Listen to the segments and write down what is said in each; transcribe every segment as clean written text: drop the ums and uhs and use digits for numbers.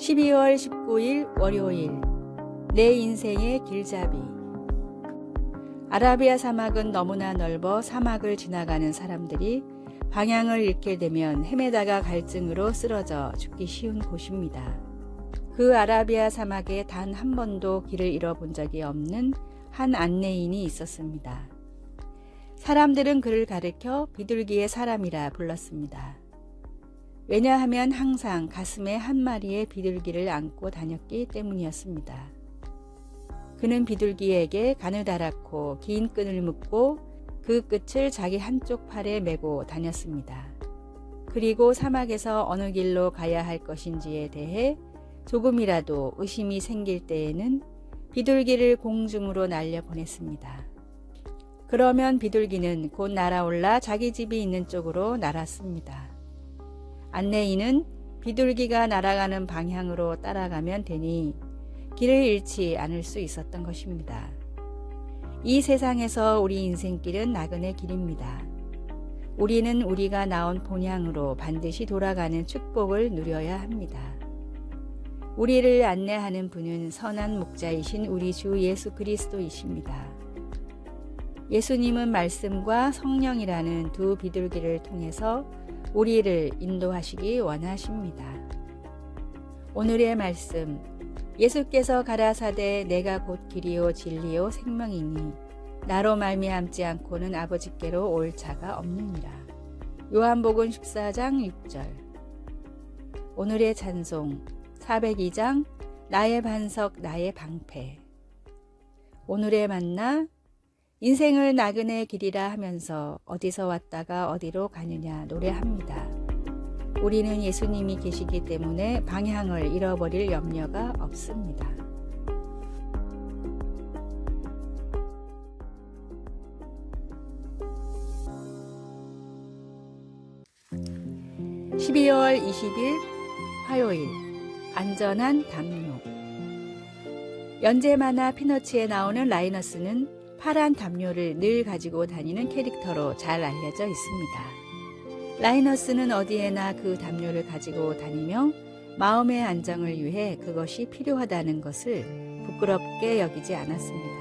12월 19일 월요일 내 인생의 길잡이. 아라비아 사막은 너무나 넓어 사막을 지나가는 사람들이 방향을 잃게 되면 헤매다가 갈증으로 쓰러져 죽기 쉬운 곳입니다. 그 아라비아 사막에 단 한 번도 길을 잃어본 적이 없는 한 안내인이 있었습니다. 사람들은 그를 가리켜 비둘기의 사람이라 불렀습니다. 왜냐하면 항상 가슴에 한 마리의 비둘기를 안고 다녔기 때문이었습니다. 그는 비둘기에게 가느다랗고 긴 끈을 묶고 그 끝을 자기 한쪽 팔에 메고 다녔습니다. 그리고 사막에서 어느 길로 가야 할 것인지에 대해 조금이라도 의심이 생길 때에는 비둘기를 공중으로 날려보냈습니다. 그러면 비둘기는 곧 날아올라 자기 집이 있는 쪽으로 날았습니다. 안내인은 비둘기가 날아가는 방향으로 따라가면 되니 길을 잃지 않을 수 있었던 것입니다. 이 세상에서 우리 인생길은 나그네 길입니다. 우리는 우리가 나온 본향으로 반드시 돌아가는 축복을 누려야 합니다. 우리를 안내하는 분은 선한 목자이신 우리 주 예수 그리스도이십니다. 예수님은 말씀과 성령이라는 두 비둘기를 통해서 우리를 인도하시기 원하십니다. 오늘의 말씀, 예수께서 가라사대 내가 곧 길이요 진리요 생명이니 나로 말미암지 않고는 아버지께로 올 자가 없느니라. 요한복음 14장 6절. 오늘의 찬송 402장 나의 반석 나의 방패. 오늘의 만나 인생을 나그네 길이라 하면서 어디서 왔다가 어디로 가느냐 노래합니다. 우리는 예수님이 계시기 때문에 방향을 잃어버릴 염려가 없습니다. (12월 20일) 화요일 안전한 담요. 연재 만화 피너츠에 나오는 라이너스는 파란 담요를 늘 가지고 다니는 캐릭터로 잘 알려져 있습니다. 라이너스는 어디에나 그 담요를 가지고 다니며 마음의 안정을 위해 그것이 필요하다는 것을 부끄럽게 여기지 않았습니다.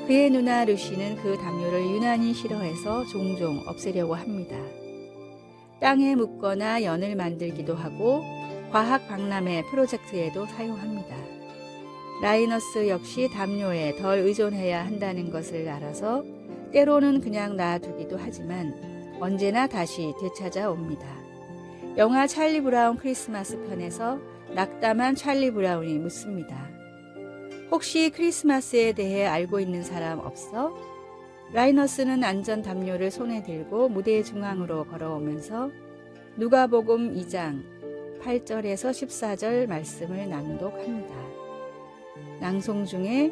그의 누나 루시는 그 담요를 유난히 싫어해서 종종 없애려고 합니다. 땅에 묻거나 연을 만들기도 하고 과학 박람회 프로젝트에도 사용합니다. 라이너스 역시 담요에 덜 의존해야 한다는 것을 알아서 때로는 그냥 놔두기도 하지만 언제나 다시 되찾아옵니다. 영화 찰리 브라운 크리스마스 편에서 낙담한 찰리 브라운이 묻습니다. 혹시 크리스마스에 대해 알고 있는 사람 없어? 라이너스는 안전 담요를 손에 들고 무대 중앙으로 걸어오면서 누가복음 2장 8절에서 14절 말씀을 낭독합니다. 낭송 중에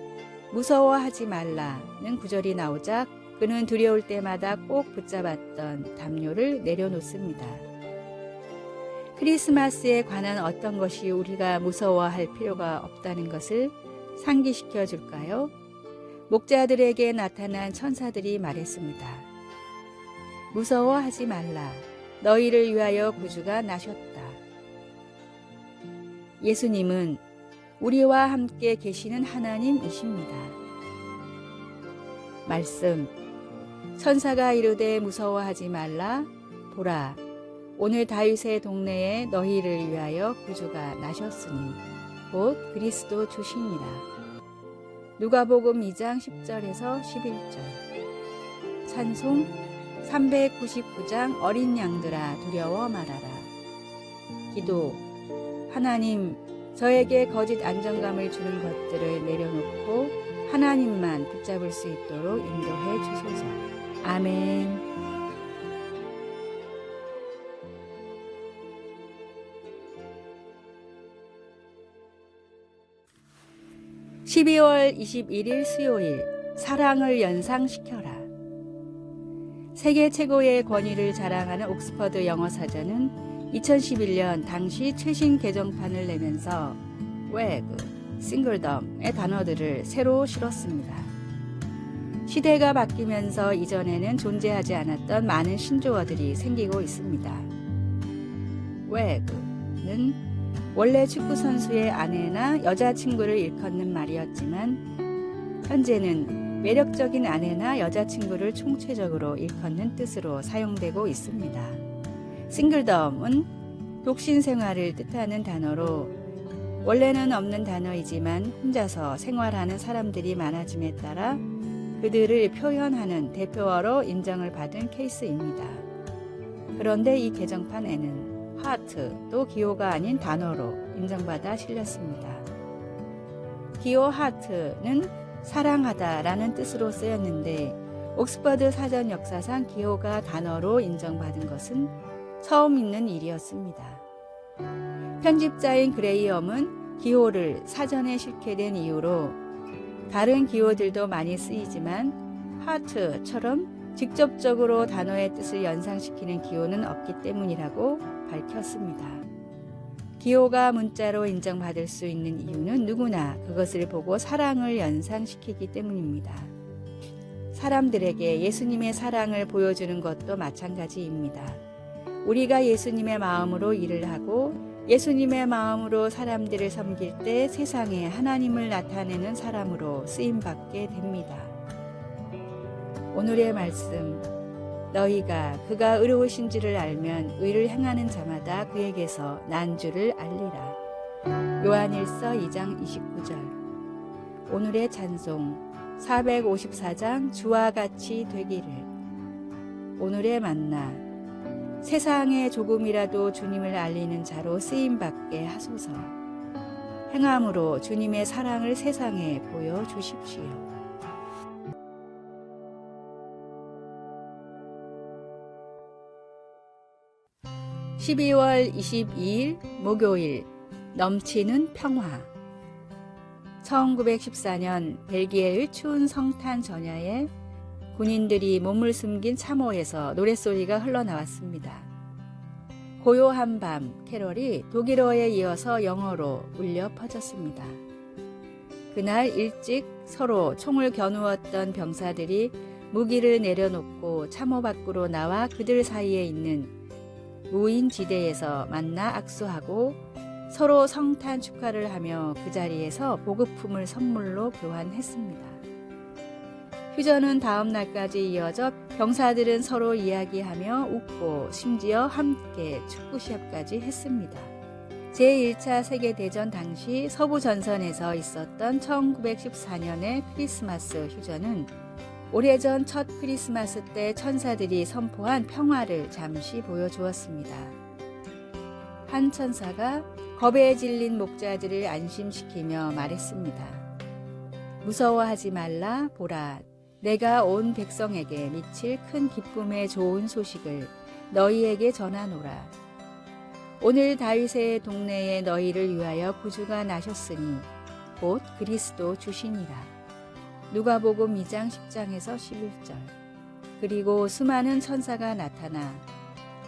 무서워하지 말라는 구절이 나오자 그는 두려울 때마다 꼭 붙잡았던 담요를 내려놓습니다. 크리스마스에 관한 어떤 것이 우리가 무서워할 필요가 없다는 것을 상기시켜 줄까요? 목자들에게 나타난 천사들이 말했습니다. 무서워하지 말라. 너희를 위하여 구주가 나셨다. 예수님은 우리와 함께 계시는 하나님이십니다. 말씀, 천사가 이르되 무서워하지 말라. 보라, 오늘 다윗의 동네에 너희를 위하여 구주가 나셨으니 곧 그리스도 주시니라. 누가복음 2장 10절에서 11절. 찬송 399장 어린 양들아 두려워 말아라. 기도, 하나님, 저에게 거짓 안정감을 주는 것들을 내려놓고 하나님만 붙잡을 수 있도록 인도해 주소서. 아멘. (12월 21일) 수요일 사랑을 연상시켜라. 세계 최고의 권위를 자랑하는 옥스퍼드 영어사전은 2011년 당시 최신 개정판을 내면서 웨그, 싱글덤의 단어들을 새로 실었습니다. 시대가 바뀌면서 이전에는 존재하지 않았던 많은 신조어들이 생기고 있습니다. 웨그는 원래 축구 선수의 아내나 여자친구를 일컫는 말이었지만 현재는 매력적인 아내나 여자친구를 총체적으로 일컫는 뜻으로 사용되고 있습니다. 싱글덤은 독신 생활을 뜻하는 단어로 원래는 없는 단어이지만 혼자서 생활하는 사람들이 많아짐에 따라 그들을 표현하는 대표어로 인정을 받은 케이스입니다. 그런데 이 개정판에는 하트도 기호가 아닌 단어로 인정받아 실렸습니다. 기호 하트는 사랑하다라는 뜻으로 쓰였는데 옥스퍼드 사전 역사상 기호가 단어로 인정받은 것은 처음 있는 일이었습니다. 편집자인 그레이엄은 기호를 사전에 실게 된 이유로 다른 기호들도 많이 쓰이지만 하트처럼 직접적으로 단어의 뜻을 연상시키는 기호는 없기 때문이라고 밝혔습니다. 기호가 문자로 인정받을 수 있는 이유는 누구나 그것을 보고 사랑을 연상시키기 때문입니다. 사람들에게 예수님의 사랑을 보여주는 것도 마찬가지입니다. 우리가 예수님의 마음으로 일을 하고 예수님의 마음으로 사람들을 섬길 때 세상에 하나님을 나타내는 사람으로 쓰임받게 됩니다. 오늘의 말씀, 너희가 그가 의로우신지를 알면 의를 행하는 자마다 그에게서 난 줄을 알리라. 요한일서 2장 29절. 오늘의 찬송 454장 주와 같이 되기를. 오늘의 만나, 세상에 조금이라도 주님을 알리는 자로 쓰임받게 하소서. 행함으로 주님의 사랑을 세상에 보여주십시오. 12월 22일 목요일 넘치는 평화. 1914년 벨기에의 추운 성탄 전야에 군인들이 몸을 숨긴 참호에서 노랫소리가 흘러나왔습니다. 고요한 밤 캐럴이 독일어에 이어서 영어로 울려 퍼졌습니다. 그날 일찍 서로 총을 겨누었던 병사들이 무기를 내려놓고 참호 밖으로 나와 그들 사이에 있는 무인지대에서 만나 악수하고 서로 성탄 축하를 하며 그 자리에서 보급품을 선물로 교환했습니다. 휴전은 다음 날까지 이어져 병사들은 서로 이야기하며 웃고 심지어 함께 축구 시합까지 했습니다. 제1차 세계대전 당시 서부 전선에서 있었던 1914년의 크리스마스 휴전은 오래전 첫 크리스마스 때 천사들이 선포한 평화를 잠시 보여주었습니다. 한 천사가 겁에 질린 목자들을 안심시키며 말했습니다. 무서워하지 말라. 보라, 내가 온 백성에게 미칠 큰 기쁨의 좋은 소식을 너희에게 전하노라. 오늘 다윗의 동네에 너희를 위하여 구주가 나셨으니 곧 그리스도 주시니라. 누가복음 2장 10장에서 11절. 그리고 수많은 천사가 나타나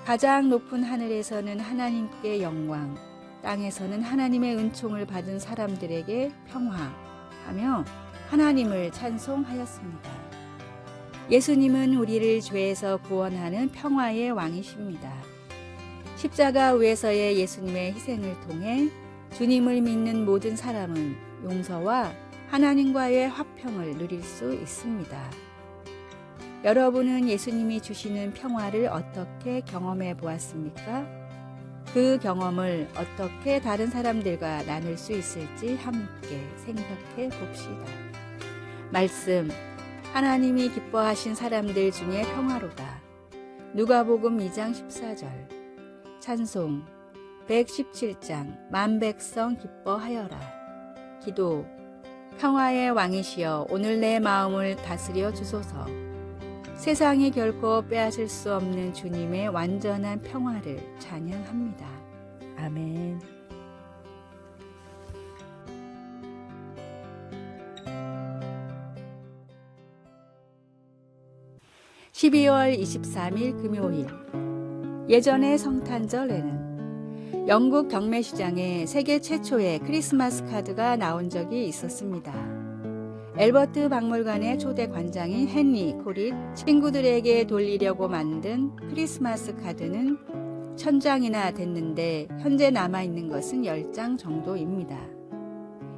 가장 높은 하늘에서는 하나님께 영광, 땅에서는 하나님의 은총을 받은 사람들에게 평화하며 하나님을 찬송하였습니다. 예수님은 우리를 죄에서 구원하는 평화의 왕이십니다. 십자가 위에서의 예수님의 희생을 통해 주님을 믿는 모든 사람은 용서와 하나님과의 화평을 누릴 수 있습니다. 여러분은 예수님이 주시는 평화를 어떻게 경험해 보았습니까? 그 경험을 어떻게 다른 사람들과 나눌 수 있을지 함께 생각해 봅시다. 말씀, 하나님이 기뻐하신 사람들 중에 평화로다. 누가복음 2장 14절. 찬송 117장 만백성 기뻐하여라. 기도, 평화의 왕이시여 오늘 내 마음을 다스려 주소서. 세상이 결코 빼앗을 수 없는 주님의 완전한 평화를 찬양합니다. 아멘. (12월 23일) 금요일. 예전의 성탄절에는 영국 경매시장에 세계 최초의 크리스마스 카드가 나온 적이 있었습니다. 엘버트 박물관의 초대 관장인 헨리 콜이 친구들에게 돌리려고 만든 크리스마스 카드는 1000장이나 됐는데 현재 남아있는 것은 10장 정도입니다.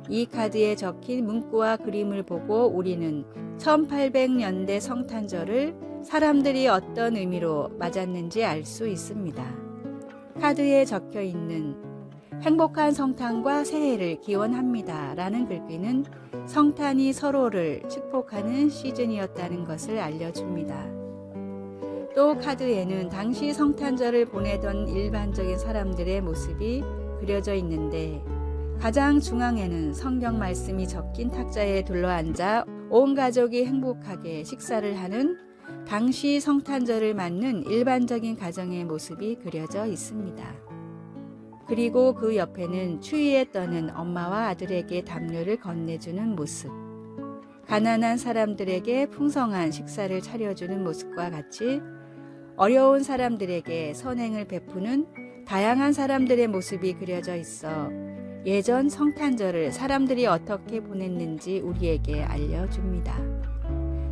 이 카드에 적힌 문구와 그림을 보고 우리는 1800년대 성탄절을 사람들이 어떤 의미로 맞았는지 알 수 있습니다. 카드에 적혀 있는 행복한 성탄과 새해를 기원합니다 라는 글귀는 성탄이 서로를 축복하는 시즌이었다는 것을 알려줍니다. 또 카드에는 당시 성탄절을 보내던 일반적인 사람들의 모습이 그려져 있는데 가장 중앙에는 성경 말씀이 적힌 탁자에 둘러앉아 온 가족이 행복하게 식사를 하는 당시 성탄절을 맞는 일반적인 가정의 모습이 그려져 있습니다. 그리고 그 옆에는 추위에 떠는 엄마와 아들에게 담요를 건네주는 모습, 가난한 사람들에게 풍성한 식사를 차려주는 모습과 같이 어려운 사람들에게 선행을 베푸는 다양한 사람들의 모습이 그려져 있어 예전 성탄절을 사람들이 어떻게 보냈는지 우리에게 알려줍니다.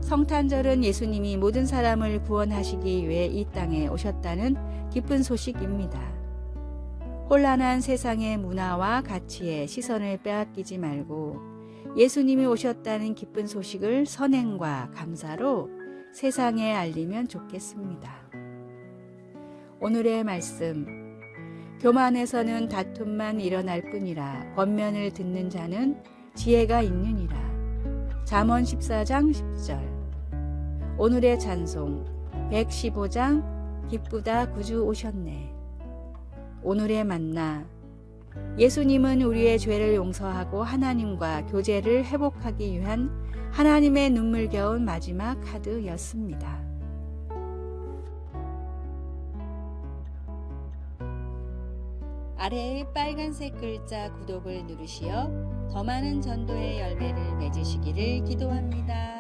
성탄절은 예수님이 모든 사람을 구원하시기 위해 이 땅에 오셨다는 기쁜 소식입니다. 혼란한 세상의 문화와 가치에 시선을 빼앗기지 말고 예수님이 오셨다는 기쁜 소식을 선행과 감사로 세상에 알리면 좋겠습니다. 오늘의 말씀, 교만에서는 다툼만 일어날 뿐이라 권면을 듣는 자는 지혜가 있느니라. 잠언 14장 10절. 오늘의 찬송 115장 기쁘다 구주 오셨네. 오늘의 만나, 예수님은 우리의 죄를 용서하고 하나님과 교제를 회복하기 위한 하나님의 눈물겨운 마지막 카드였습니다. 아래의 빨간색 글자 구독을 누르시어 더 많은 전도의 열매를 맺으시기를 기도합니다.